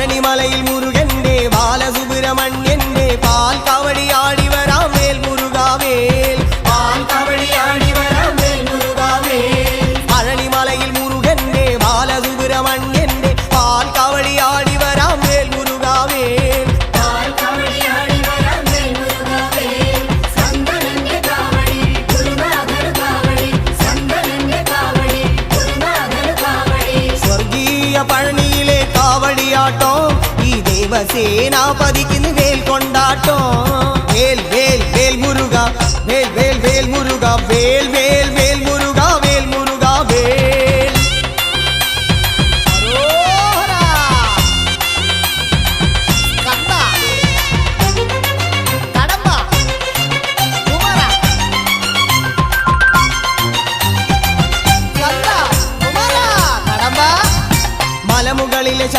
പഴനിമലയിൽ മുരുകന്റെ ബാലസുബ്രഹ്മണ്യന്റെ പാൽ കവടിയാടി വരാം വേൽ മുരുകാവേൽ പാൽ കവടിയാടി വരാം വേൽ മുരുകാവേൽ പഴനിമലയിൽ മുരുകന്റെ ബാലസുബ്രഹ്മണ്യന്റെ പാൽ കവടിയാടി വരാം വേൽ മുരുകാവേൽ പാൽ കവടിയാടി വരാം വേൽ മുരുകാവേൽ സന്തനന്റെ കാവടി ഗുരുനാഥർ കാവടി സന്തനന്റെ കാവടി ഗുരുനാഥർ കാവടി സ്വർഗീയ പഴനിയിലെ കാവടിയാട്ടോ ഈ ദേവസേനാപതിക്ക് വേൽ കൊണ്ടാട്ടോ വേൽ വേൽ വേൽ മുരുക വേൽ വേൽ വേൽ മുരുക വേൽ വേൽ